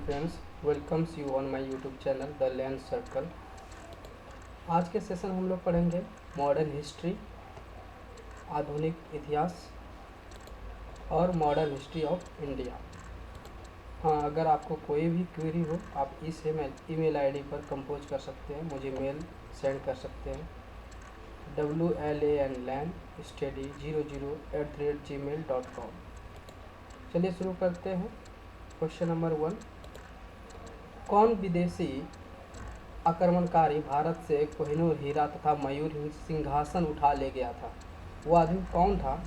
Friends, welcomes you on my YouTube channel the learn circle. आज के session हम लोग पढ़ेंगे मॉडर्न हिस्ट्री, आधुनिक इतिहास और मॉडर्न हिस्ट्री ऑफ इंडिया। हाँ, अगर आपको कोई भी क्वेरी हो आप इस ईमेल आईडी पर कंपोज कर सकते हैं, मुझे मेल सेंड कर सकते हैं WLANLANstudy00@gmail.com। चलिए शुरू करते हैं। क्वेश्चन नंबर 1, कौन विदेशी आक्रमणकारी भारत से कोहिनूर हीरा तथा मयूर सिंहासन उठा ले गया था? वो आदमी कौन था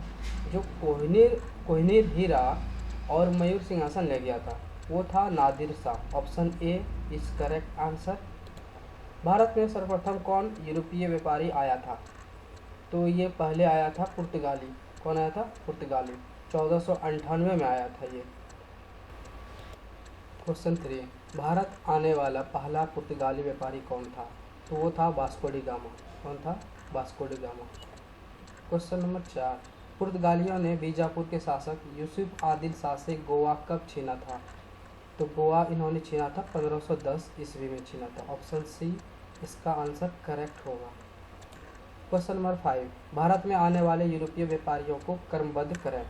जो कोहिनूर हीरा और मयूर सिंहासन ले गया था? वो था Nadir Shah. Option A is correct answer. Bharat में सर्वप्रथम कौन यूरोपीय व्यापारी आया था? तो ये पहले आया था पुर्तगाली। कौन आया था? पुर्तगाली। 1498 में आया था ये। क्वेश्चन 3, भारत आने वाला पहला पुर्तगाली व्यापारी कौन था? तो वो था वास्को डी गामा। कौन था? Vasco D gamma. Question number 4, पुर्तगालियों ने बीजापुर के शासक यूसुफ आदिल शाह से गोवा कब छीना था? तो गोवा इन्होंने छीना था 1510 ईस्वी में छीना था। ऑप्शन सी इसका आंसर करेक्ट होगा। क्वेश्चन नंबर 5, भारत में आने वाले यूरोपीय व्यापारियों को क्रमबद्ध करें।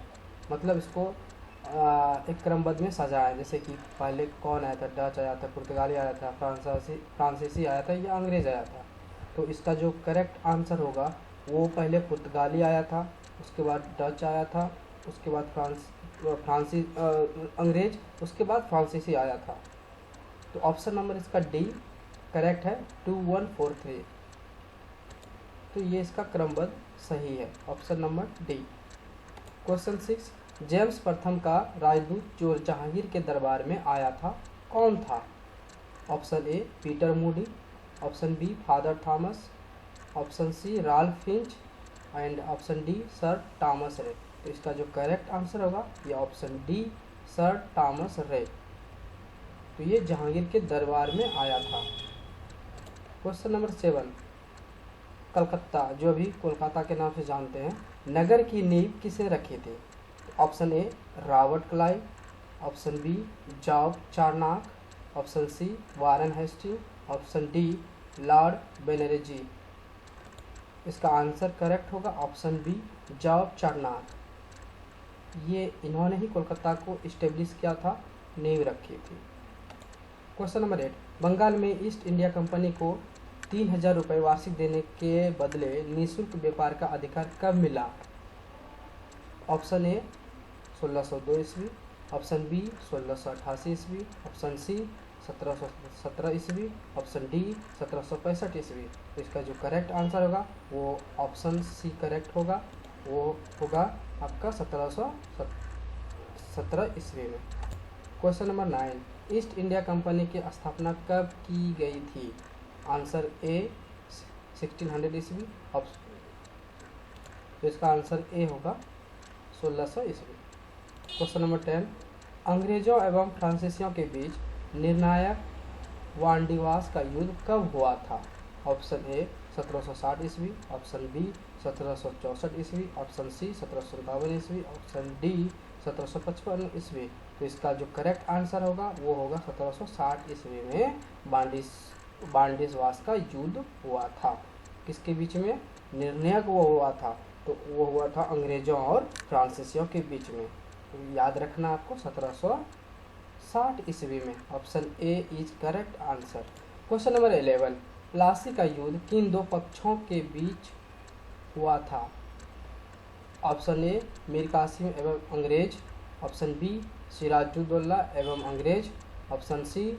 मतलब इसको एक क्रमबद्ध में सजाएं, जैसे कि पहले कौन आया था? डच आया था, पुर्तगाली आया था, फ्रांसीसी आया था या अंग्रेज आया था? तो इसका जो करेक्ट आंसर होगा वो पहले पुर्तगाली आया था, उसके बाद डच आया था, उसके बाद अंग्रेज, उसके बाद फ्रांसीसी आया था। तो ऑप्शन नंबर इसका डी करेक्ट है, 2143। तो ये इसका क्रमबद्ध सही है, option number D. Question 6, James प्रथम का राजदूत जो जहांगीर के दरबार में आया था कौन था? Option A Peter Moody, option B Father Thomas, option C Ralph Finch and option D Sir Thomas Roe. तो इसका जो करेक्ट आंसर होगा ये option D Sir Thomas Roe. तो ये जहांगीर के दरबार में आया था। क्वेश्चन नंबर 7, कलकत्ता जो अभी कोलकाता के नाम से जानते हैं, नगर की नींव किसे रखी थी? Option A Robert Clive, option B George Charnock, option C Warren Hastings, option D Lord Banerjee. इसका आंसर करेक्ट होगा ऑप्शन बी जॉर्ज चार्नक। ये इन्होंने ही कोलकाता को इस्टेब्लिश किया था, नींव रखी थी। क्वेश्चन नंबर 8, बंगाल में ईस्ट इंडिया कंपनी को 3000 रुपये वार्षिक देने के बदले निःशुल्क व्यापार का अधिकार कब मिला? ऑप्शन ए 1602 ईस्वी, ऑप्शन बी 1688 ईस्वी, ऑप्शन सी 1717 ईस्वी, ऑप्शन डी 1765 ईस्वी। तो इसका जो करेक्ट आंसर होगा वो ऑप्शन सी करेक्ट होगा, वो होगा आपका 1717 ईस्वी में। Question number 9, east India company की स्थापना कब की गई थी? आंसर ए 1600 ईस्वी। तो इसका आंसर ए होगा 1600 ईस्वी। क्वेश्चन नंबर 10, अंग्रेजों एवं फ्रांसीसियों के बीच निर्णायक वांडीवास का युद्ध कब हुआ था? ऑप्शन ए 1760 ईस्वी, ऑप्शन बी 1764 ईस्वी, ऑप्शन सी 1757 ईस्वी, ऑप्शन डी 1755 ईस्वी। तो इसका जो करेक्ट आंसर होगा वो होगा 1760 ईस्वी में वांडीवास का युद्ध हुआ था। किसके बीच में? निर्णायक वो हुआ था, तो वो हुआ था अंग्रेजों और फ्रांसीसियों के बीच में। तो याद रखना आपको 1760 ईस्वी में। Option A is correct answer. Question number 11, Plassey का युद्ध किन दो पक्षों के बीच हुआ था? ऑप्शन ए मीर कासिम एवं अंग्रेज, ऑप्शन बी सिराजुद्दौला एवं अंग्रेज, ऑप्शन सी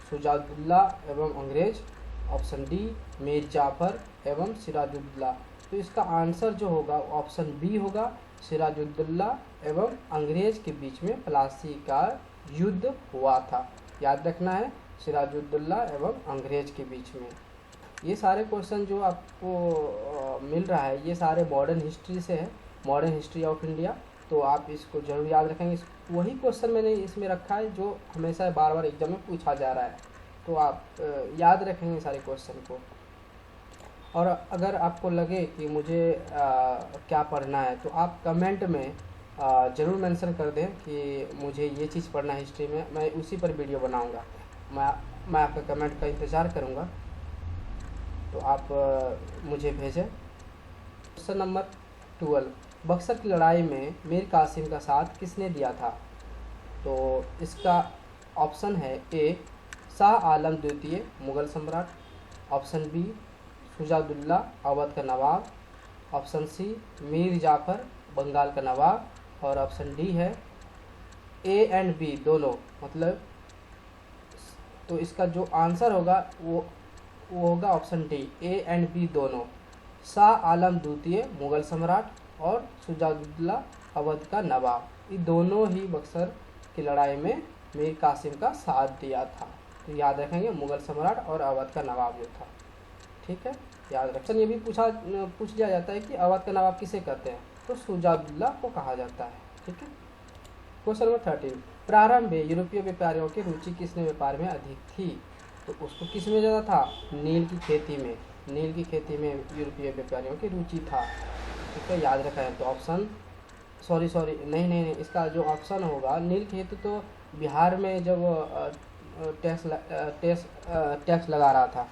शुजाउद्दौला एवं अंग्रेज, ऑप्शन डी मीर जाफर एवं सिराजुद्दौला। तो इसका आंसर जो होगा ऑप्शन बी होगा, सिराजुद्दौला एवं अंग्रेज के बीच में प्लासी का युद्ध हुआ था। याद रखना है, सिराजुद्दौला एवं अंग्रेज के बीच में। ये सारे क्वेश्चन जो आपको मिल रहा है ये सारे मॉडर्न हिस्ट्री से है, मॉडर्न हिस्ट्री ऑफ इंडिया। तो आप इसको जरूर याद रखेंगे। वही क्वेश्चन मैंने इसमें रखा है जो हमेशा बार बार एग्जाम में पूछा जा रहा है, तो आप याद रखेंगे सारे क्वेश्चन को। और अगर आपको लगे कि मुझे क्या पढ़ना है तो आप कमेंट में ज़रूर मेंशन कर दें कि मुझे ये चीज़ पढ़ना है हिस्ट्री में, मैं उसी पर वीडियो बनाऊंगा। मैं आपका कमेंट का इंतज़ार करूंगा, तो आप मुझे भेजें। क्वेश्चन नंबर 12, बक्सर की लड़ाई में मीर कासिम का साथ किसने दिया था? तो इसका ऑप्शन है ए शाह आलम द्वितीय मुग़ल सम्राट, ऑप्शन बी शुजाउद्दौला अवध का नवाब, ऑप्शन सी मीर जाफ़र बंगाल का नवाब, और ऑप्शन डी है ए एंड बी दोनों, मतलब तो इसका जो आंसर होगा वो होगा option D A and B दोनों, शाह आलम द्वितीय मुग़ल सम्राट और शुजाउद्दौला अवध का नवाब, ये दोनों ही बक्सर की लड़ाई में मीर कासिम का साथ दिया था। तो याद रखेंगे मुग़ल सम्राट और अवध का नवाब जो था, ठीक है, याद रखें। ये भी पूछ लिया जाता है कि अवध का नवाब किसे कहते हैं, तो शुजाउद्दौला को कहा जाता है, ठीक है। क्वेश्चन नंबर 13, प्रारंभ में यूरोपीय व्यापारियों की रुचि किसने व्यापार में अधिक थी? तो उसको किस में ज़्यादा था? नील की खेती में, नील की खेती में यूरोपीय व्यापारियों की रुचि था, ठीक है, याद रखा है। तो ऑप्शन सॉरी नहीं, इसका जो ऑप्शन होगा नील की खेती तो बिहार में जब टैक्स लगा रहा था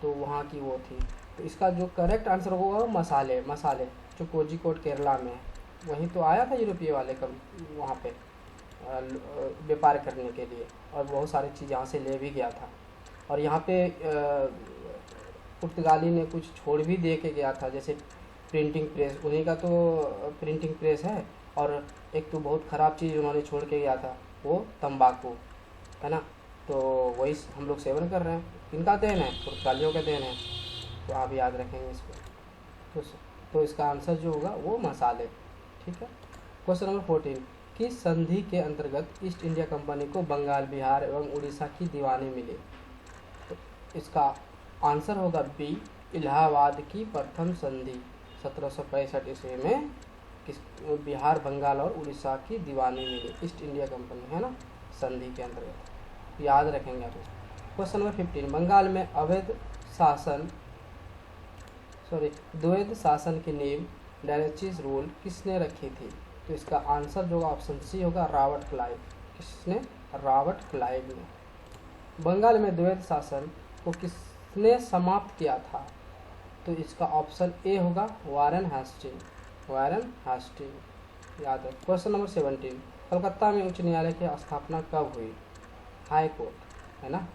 तो वहाँ की वो थी। तो इसका जो करेक्ट आंसर होगा मसाले जो कोझिकोड केरला में है, वहीं तो आया था यूरोपीय वाले कम वहाँ पे व्यापार करने के लिए, और बहुत सारी चीज़ यहाँ से ले भी गया था। और यहाँ पे पुर्तगाली ने कुछ छोड़ भी दे के गया था, जैसे प्रिंटिंग प्रेस, उन्हीं का तो प्रिंटिंग प्रेस है। और एक तो बहुत ख़राब चीज़ उन्होंने छोड़ के गया था, वो तंबाकू है ना, तो वही हम लोग सेवन कर रहे हैं। किनका देन है? पुर्तगालियों का देन है, तो आप याद रखेंगे इसको। तो इसका आंसर जो होगा वो मसाले, ठीक है। क्वेश्चन नंबर 14, किस संधि के अंतर्गत ईस्ट इंडिया कंपनी को बंगाल, बिहार एवं उड़ीसा की दीवानी मिली? तो इसका आंसर होगा बी इलाहाबाद की प्रथम संधि। 1765 ईस्वी में किस बिहार, बंगाल और उड़ीसा की दीवानी मिली ईस्ट इंडिया कंपनी, है ना, संधि के अंतर्गत, याद रखेंगे आप। क्वेश्चन नंबर 15, बंगाल में द्वैध शासन की नींव डायरेक्चिस रूल किसने रखी थी? तो इसका आंसर जो ऑप्शन सी होगा रॉबर्ट क्लाइव। किसने? रॉबर्ट क्लाइव ने। बंगाल में द्वैध शासन को किसने समाप्त किया था? तो इसका ऑप्शन ए होगा वारेन हेस्टिंग, याद है। क्वेश्चन नंबर 17, कलकत्ता में उच्च न्यायालय की स्थापना कब हुई? हाई कोर्ट, है ना,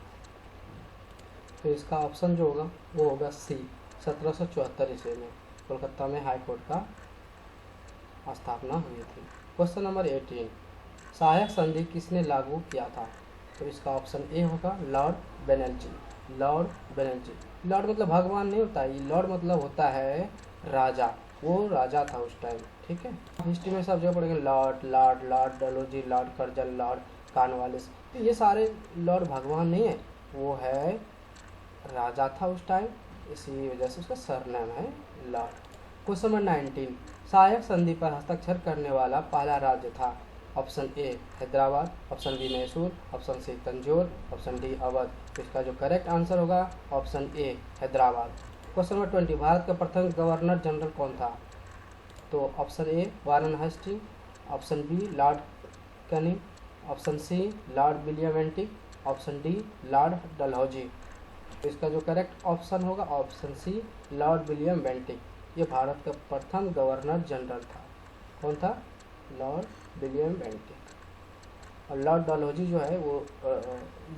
तो इसका ऑप्शन जो होगा वो होगा सी 1774 ईस्वी में कोलकाता में हाई कोर्ट का स्थापना हुई थी। क्वेश्चन नंबर 18, सहायक संधि किसने लागू किया था? तो इसका ऑप्शन ए होगा लॉर्ड बेनर्जी। लॉर्ड मतलब भगवान नहीं होता, ये लॉर्ड मतलब होता है राजा, वो राजा था उस टाइम, ठीक है। हिस्ट्री में सब जगह पढ़ेंगे Lord Dalhousie, Lord Curzon, Lord Cornwallis, तो ये सारे लॉर्ड भगवान नहीं है, वो है राजा था उस टाइम, इसी वजह से उसका सरनेम है लॉर्ड। क्वेश्चन नंबर 19, सहायक संधि पर हस्ताक्षर करने वाला पहला राज्य था? Option A Hyderabad, option B Mysore, option C Tanjore, option D Awadh. तो इसका जो करेक्ट आंसर होगा option A Hyderabad. Question number 20, Bharat का प्रथम गवर्नर जनरल कौन था? तो option A Warren Hasting, option B Lord Canning, option C Lord William Bentinck, option D Lord Dalhousie. तो इसका जो करेक्ट ऑप्शन होगा option C Lord William Bentinck, ये भारत का प्रथम गवर्नर जनरल था। कौन था? Lord William Bentinck. और लॉर्ड डलहौजी जो है वो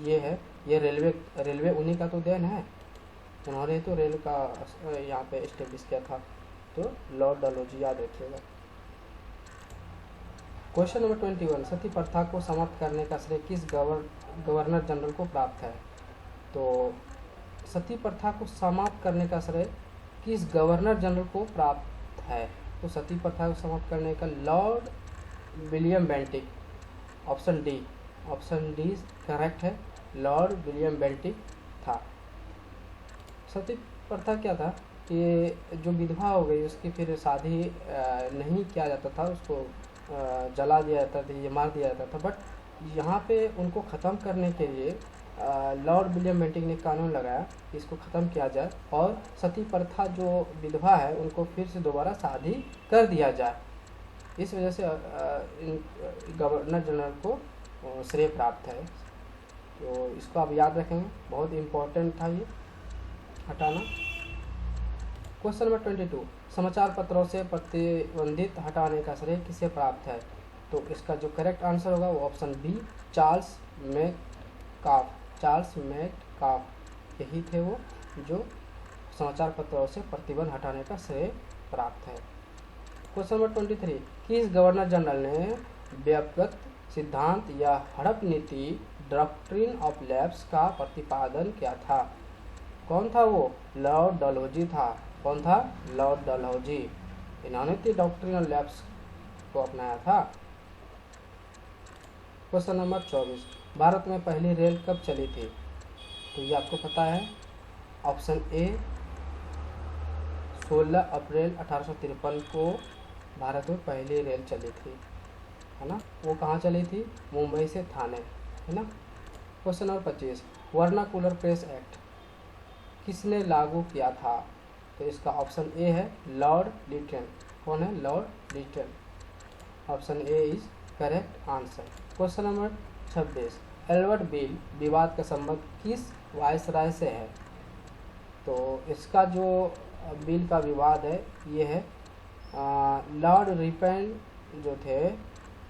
ये रेलवे उन्हीं का तो देन है, उन्होंने तो रेल का यहाँ पे एस्टेब्लिश किया था, तो लॉर्ड डलहौजी याद रखिएगा। क्वेश्चन नंबर 21, सती प्रथा को समाप्त करने का श्रेय किस गवर्नर जनरल को प्राप्त है? तो सती प्रथा को समाप्त करने का श्रेय किस गवर्नर जनरल को प्राप्त है? तो सती प्रथा को समाप्त करने का Lord William Bentinck, option D correct है, लॉर्ड विलियम बेंटिक था। सती प्रथा क्या था कि जो विधवा हो गई उसकी फिर शादी नहीं किया जाता था, उसको जला दिया जाता था, ये मार दिया जाता था। बट यहाँ पे उनको ख़त्म करने के लिए लॉर्ड विलियम बेंटिक ने कानून लगाया कि इसको ख़त्म किया जाए और सती प्रथा जो विधवा है उनको फिर से दोबारा शादी कर दिया जाए। इस वजह से गवर्नर जनरल को श्रेय प्राप्त है। तो इसको आप याद रखेंगे, बहुत इम्पोर्टेंट था ये हटाना। क्वेश्चन नंबर 22, समाचार पत्रों से प्रतिबंधित हटाने का श्रेय किसे प्राप्त है? तो इसका जो करेक्ट आंसर होगा वो option B, Charles Metcalfe. Charles Metcalfe यही थे वो जो समाचार पत्रों से प्रतिबंध हटाने का श्रेय प्राप्त है। क्वेश्चन नंबर 23, किस गवर्नर जनरल ने व्यक्तिगत सिद्धांत या हड़प नीति डॉक्ट्रिन ऑफ लैप्स का प्रतिपादन किया था? कौन था वो? लॉर्ड डलहौजी था। कौन था? लॉर्ड डलहौजी। इन्होंने तो डॉक्ट्रिन ऑफ लैप्स को अपनाया था। क्वेश्चन नंबर 24, भारत में पहली रेल कब चली थी? तो ये आपको पता है, ऑप्शन ए 16 अप्रैल 1853 को भारत में पहली रेल चली थी, है ना। वो कहाँ चली थी? मुंबई से थाने, है ना। Question number 25, vernacular press act किसने लागू किया था? तो इसका ऑप्शन ए है लॉर्ड लिटन। कौन है? Lord Lytton. Option A is correct answer. Question number 26, Ilbert bill विवाद का संबंध किस वायसराय से है? तो इसका जो बिल का विवाद है ये है लॉर्ड रिपन जो थे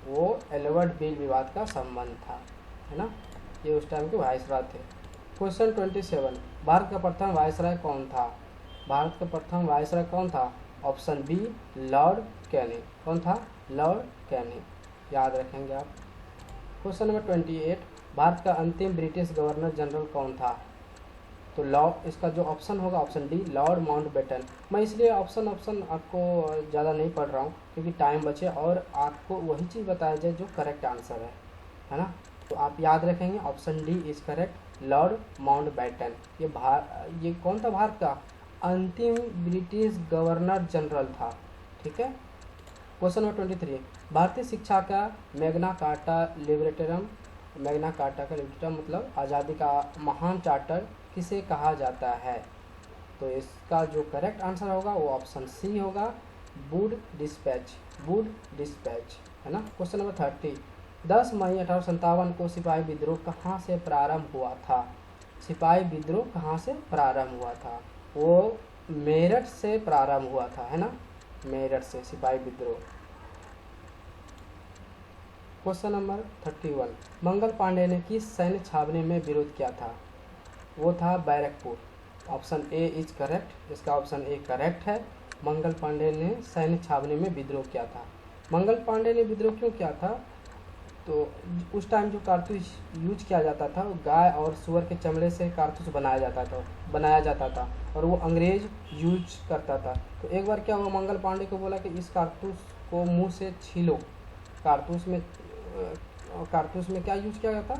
वो एल्बर्ट बिल विवाद का संबंध था, है ना। ये उस टाइम के वायसराय थे। क्वेश्चन 27, भारत का प्रथम वायसराय कौन था? भारत का प्रथम वायसराय कौन था? Option B Lord Canning. कौन था? Lord Canning. याद रखेंगे आप। क्वेश्चन नंबर 28, भारत का अंतिम ब्रिटिश गवर्नर जनरल कौन था? तो इसका जो ऑप्शन होगा ऑप्शन डी लॉर्ड माउंटबेटन। मैं इसलिए ऑप्शन आपको ज़्यादा नहीं पढ़ रहा हूँ क्योंकि टाइम बचे और आपको वही चीज़ बताया जाए जो करेक्ट आंसर है ना। तो आप याद रखेंगे option D is correct, Lord Mountbatten. ये कौन था? भारत का अंतिम ब्रिटिश गवर्नर जनरल था, ठीक है। क्वेश्चन नंबर 23, भारतीय शिक्षा का मैग्ना कार्टा लिबरेटरम। मैग्ना कार्टा का लिबरेटरम मतलब आज़ादी का महान चार्टर किसे कहा जाता है? तो इसका जो करेक्ट आंसर होगा वो ऑप्शन सी होगा, वुड डिस्पैच। वुड डिस्पैच, है ना। क्वेश्चन नंबर 30, 10 मई 1857 को सिपाही विद्रोह कहाँ से प्रारंभ हुआ था? सिपाही विद्रोह कहाँ से प्रारंभ हुआ था? वो मेरठ से प्रारंभ हुआ था, है ना। मेरठ से सिपाही विद्रोह। क्वेश्चन नंबर 31, मंगल पांडे ने किस सैन्य छावनी में विरोध किया था? वो था Barrackpore. Option A is correct. इसका ऑप्शन ए करेक्ट है। मंगल पांडे ने सैन्य छावनी में विद्रोह किया था। मंगल पांडे ने विद्रोह क्यों किया था? तो उस टाइम जो कारतूस यूज किया जाता था वो गाय और सुअर के चमड़े से कारतूस बनाया जाता था और वो अंग्रेज यूज करता था। तो एक बार क्या हुआ, मंगल पांडे को बोला कि इस कारतूस को मुंह से छीलो। कारतूस में क्या यूज किया जाता?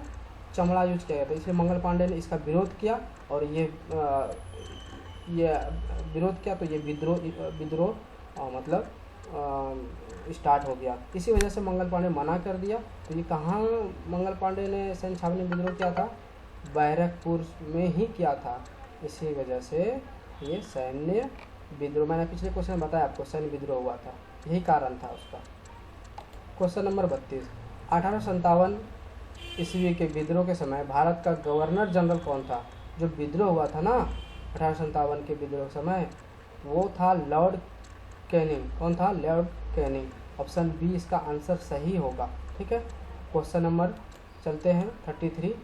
चमड़ा यूज किया जाता। इसलिए मंगल पांडे ने इसका विरोध किया और ये विरोध किया तो ये विद्रोह मतलब स्टार्ट हो गया। इसी वजह से मंगल पांडे मना कर दिया। तो ये कहाँ मंगल पांडे ने सैन्य छावनी में विद्रोह किया था? बैरकपुर में ही किया था। इसी वजह से ये सैन्य विद्रोह, मैंने पिछले क्वेश्चन में बताया आपको, सैन्य विद्रोह हुआ था, यही कारण था उसका। क्वेश्चन नंबर 32, 1857 ईस्वी के विद्रोह के समय भारत का गवर्नर जनरल कौन था? जो विद्रोह हुआ था ना 1857 के विद्रोह के समय, वो था लॉर्ड कैनिंग। कौन था? Lord Canning. ऑप्शन बी इसका आंसर सही होगा, ठीक है। क्वेश्चन नंबर चलते हैं 33,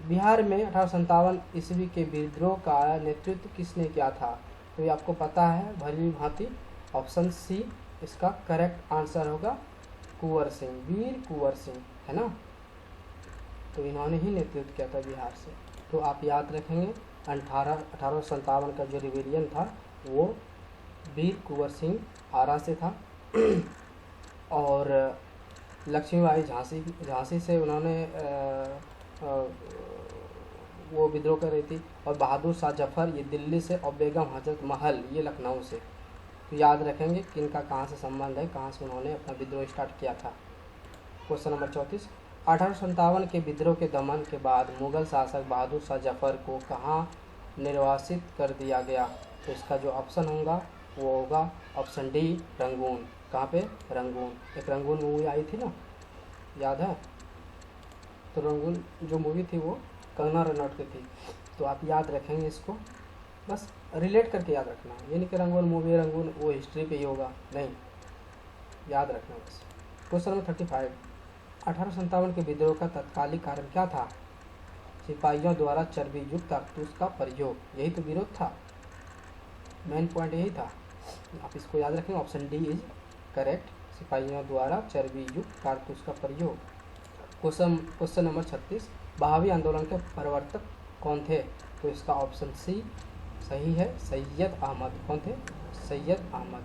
बिहार में 1857 ईस्वी के विद्रोह का नेतृत्व किसने किया था? तो ये आपको पता है भली भांति। ऑप्शन सी इसका करेक्ट आंसर होगा, कुंवर सिंह, वीर कुंवर सिंह, है ना। तो इन्होंने ही नेतृत्व किया था बिहार से। तो आप याद रखेंगे 1857 का जो रिविलियन था वो वीर कुंवर सिंह आरा से था और लक्ष्मीबाई झांसी से उन्होंने वो विद्रोह कर रही थी और बहादुर शाह जफर ये दिल्ली से और बेगम हजरत महल ये लखनऊ से। तो याद रखेंगे कि इनका कहाँ से संबंध है, कहाँ से उन्होंने अपना विद्रोह स्टार्ट किया था। क्वेश्चन नंबर 34, 1857 के विद्रोह के दमन के बाद मुगल शासक बहादुर शाह जफर को कहाँ निर्वासित कर दिया गया? तो इसका जो ऑप्शन होगा वो होगा ऑप्शन डी, रंगून। कहाँ पे? रंगून। एक रंगून मूवी आई थी ना, याद है? तो रंगून जो मूवी थी वो कंगना रनौत की थी। तो आप याद रखेंगे इसको, बस रिलेट करके याद रखना है, ये नहीं कि रंगून मूवी रंगून वो हिस्ट्री पे ही होगा, नहीं, याद रखना बस। क्वेश्चन नंबर 35, 1857 के विद्रोह का तत्कालिक कारण क्या था? सिपाहियों द्वारा चर्बी युक्त कारतूस का प्रयोग, यही तो विरोध था, मेन पॉइंट यही था। आप इसको याद रखेंगे, ऑप्शन डी इज करेक्ट, सिपाहियों द्वारा चर्बी युक्त कारतूस का प्रयोग। क्वेश्चन नंबर 36, बहावी आंदोलन के प्रवर्तक कौन थे? तो इसका ऑप्शन सी सही है, सैयद अहमद। कौन थे? सैयद अहमद,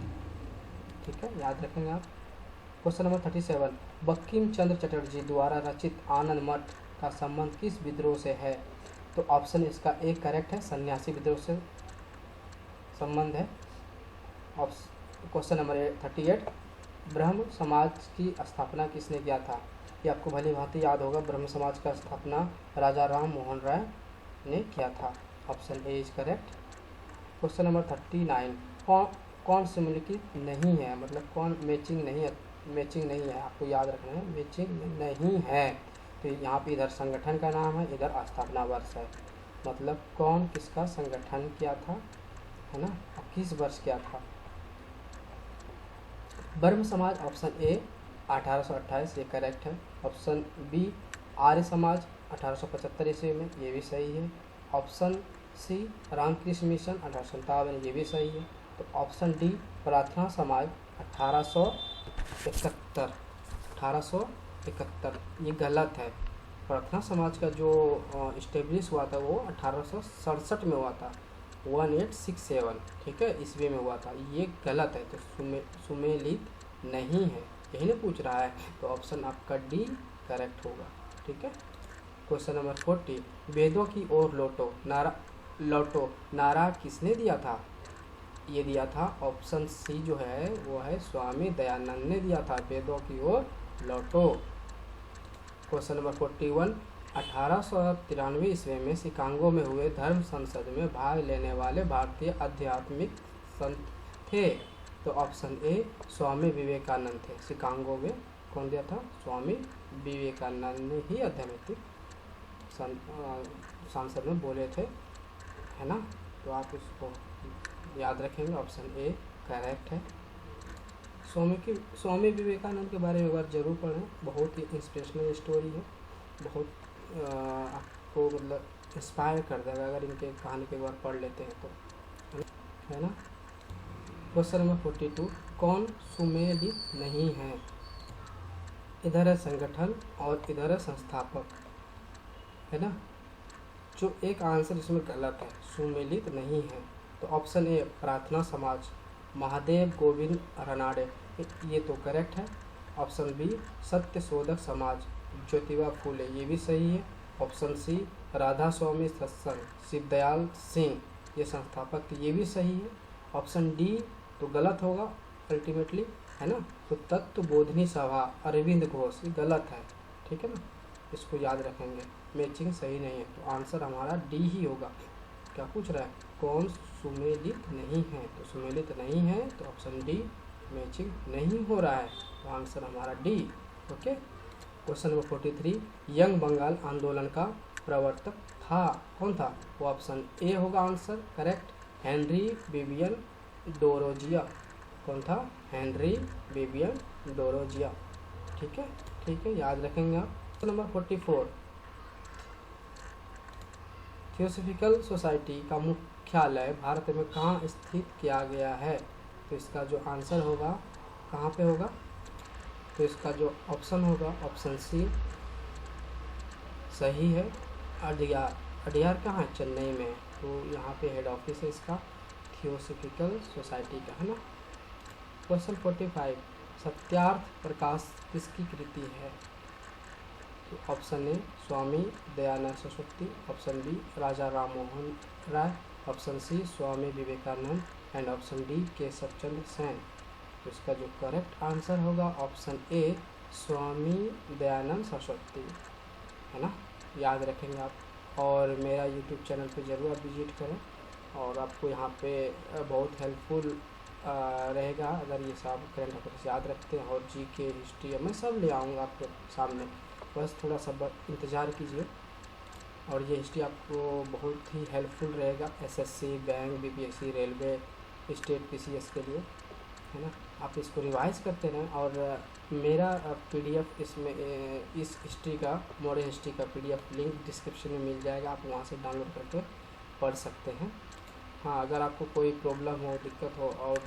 ठीक है, याद रखेंगे आप। क्वेश्चन नंबर 37, बंकिम चंद्र चटर्जी द्वारा रचित आनंद मठ का संबंध किस विद्रोह से है? तो ऑप्शन इसका ए करेक्ट है, सन्यासी विद्रोह से संबंध है। क्वेश्चन नंबर 38, ब्रह्म समाज की स्थापना किसने किया था? ये आपको भली भांति याद होगा, ब्रह्म समाज का स्थापना राजा राम मोहन राय ने किया था। Option A is correct. Question number 39, कौन सम्मिलित नहीं है, मतलब कौन मैचिंग नहीं है, आपको याद रखना है, मैचिंग नहीं है। तो यहाँ पे इधर संगठन का नाम है, इधर स्थापना वर्ष है, मतलब कौन किसका संगठन किया था, है ना, और किस वर्ष किया था। ब्रह्म समाज ऑप्शन ए 1828, ये करेक्ट है। ऑप्शन बी आर्य समाज 1875 ईस्वी में, ये भी सही है। ऑप्शन सी रामकृष्ण मिशन 1857, ये भी सही है। तो ऑप्शन डी प्रार्थना समाज 1871, ये गलत है। प्रार्थना समाज का जो इस्टेब्लिश हुआ था वो 1867 में हुआ था, 1867, ठीक है, ईस्वी में हुआ था, ये गलत है। तो सुमेलित नहीं है, यही नहीं पूछ रहा है, तो ऑप्शन आपका डी करेक्ट होगा, ठीक है। क्वेश्चन नंबर 40, वेदों की ओर लौटो नारा किसने दिया था? ये दिया था ऑप्शन सी जो है वो है स्वामी दयानंद ने दिया था, वेदों की ओर लौटो। क्वेश्चन नंबर 41, 1893 ईस्वी में शिकागो में हुए धर्म संसद में भाग लेने वाले भारतीय आध्यात्मिक संत थे? तो ऑप्शन ए स्वामी विवेकानंद थे। शिकागो में कौन दिया था? स्वामी विवेकानंद ने ही आध्यात्मिक संसद में बोले थे, है ना। तो आप इसको याद रखेंगे, ऑप्शन ए करेक्ट है। स्वामी विवेकानंद के बारे में एक बार जरूर पढ़ें, बहुत ही इंस्पिरेशनल स्टोरी है, बहुत आपको मतलब इंस्पायर कर देगा अगर इनके कहानी के बार पढ़ लेते हैं तो, है ना। क्वेश्चन नंबर 42, कौन सुमेलित नहीं है? इधर है संगठन और इधर है संस्थापक, है ना। जो एक आंसर इसमें गलत है, सुमेलित नहीं है। तो ऑप्शन ए प्रार्थना समाज, महादेव गोविंद रानडे, ये तो करेक्ट है। ऑप्शन बी सत्य शोधक समाज, ज्योतिबा फूले, ये भी सही है। ऑप्शन सी राधा स्वामी सत्संग, शिवदयाल सिंह, ये संस्थापक थे, ये भी सही है। ऑप्शन डी तो गलत होगा अल्टीमेटली, है ना। तो तत्व बोधनी सभा, अरविंद घोष, ये गलत है, ठीक है ना, इसको याद रखेंगे, मैचिंग सही नहीं है। तो आंसर हमारा डी ही होगा। क्या पूछ रहा है? कौन सुमेलित नहीं है? तो सुमेलित नहीं है तो ऑप्शन डी, मैचिंग नहीं हो रहा है, तो आंसर हमारा D, okay. Question number 43, Young Bengal आंदोलन का प्रवर्तक था, कौन था? वो ऑप्शन ए होगा आंसर करेक्ट, हेनरी विवियन डोरोजिया। कौन था? हेनरी विवियन डोरोजिया, ठीक है, याद रखेंगे आप। नंबर 44, थियोसॉफिकल सोसाइटी का मुख्यालय भारत में कहाँ स्थित किया गया है? तो इसका जो आंसर होगा कहाँ पे होगा? तो इसका जो ऑप्शन होगा ऑप्शन सी सही है, अडियार कहाँ है? चेन्नई में। तो यहाँ पे हेड ऑफिस है इसका थियोसॉफिकल सोसाइटी का, है ना। क्वेश्चन 45, सत्यार्थ प्रकाश किसकी कृति है? तो option A Swami Dayanand Saraswati, option B Raja Ram Mohan Roy, option C Swami Vivekananda and option D Keshav Chandra Sen. तो इसका जो करेक्ट आंसर होगा ऑप्शन ए स्वामी दयानंद सरस्वती, है ना, याद रखेंगे आप। और मेरा यूट्यूब चैनल पे ज़रूर आप विजिट करें, और आपको यहाँ पे बहुत हेल्पफुल रहेगा अगर ये सब करंट अफेयर्स याद रखते हैं, और जीके हिस्ट्री मैं सब ले आऊँगा आपके सामने, बस थोड़ा सा इंतज़ार कीजिए। और ये हिस्ट्री आपको बहुत ही हेल्पफुल रहेगा SSC, bank, BPSC, railway, state PCS के लिए, है ना। आप इसको रिवाइज करते रहें, और मेरा पीडीएफ इसमें इस हिस्ट्री का, मॉडर्न हिस्ट्री का पीडीएफ लिंक डिस्क्रिप्शन में मिल जाएगा, आप वहाँ से डाउनलोड करके पढ़ सकते हैं। हाँ, अगर आपको कोई प्रॉब्लम हो, दिक्कत हो और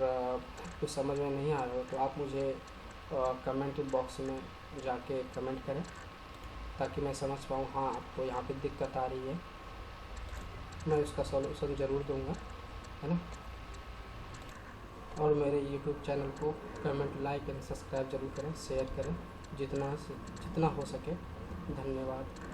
कुछ समझ में नहीं आ रहा हो तो आप मुझे कमेंट बॉक्स में जाके कमेंट करें, ताकि मैं समझ पाऊँ हाँ आपको यहाँ पे दिक्कत आ रही है, मैं उसका सॉल्यूशन ज़रूर दूँगा, है ना। और मेरे यूट्यूब चैनल को कमेंट, लाइक एंड सब्सक्राइब ज़रूर करें, शेयर करें जितना हो सके। धन्यवाद।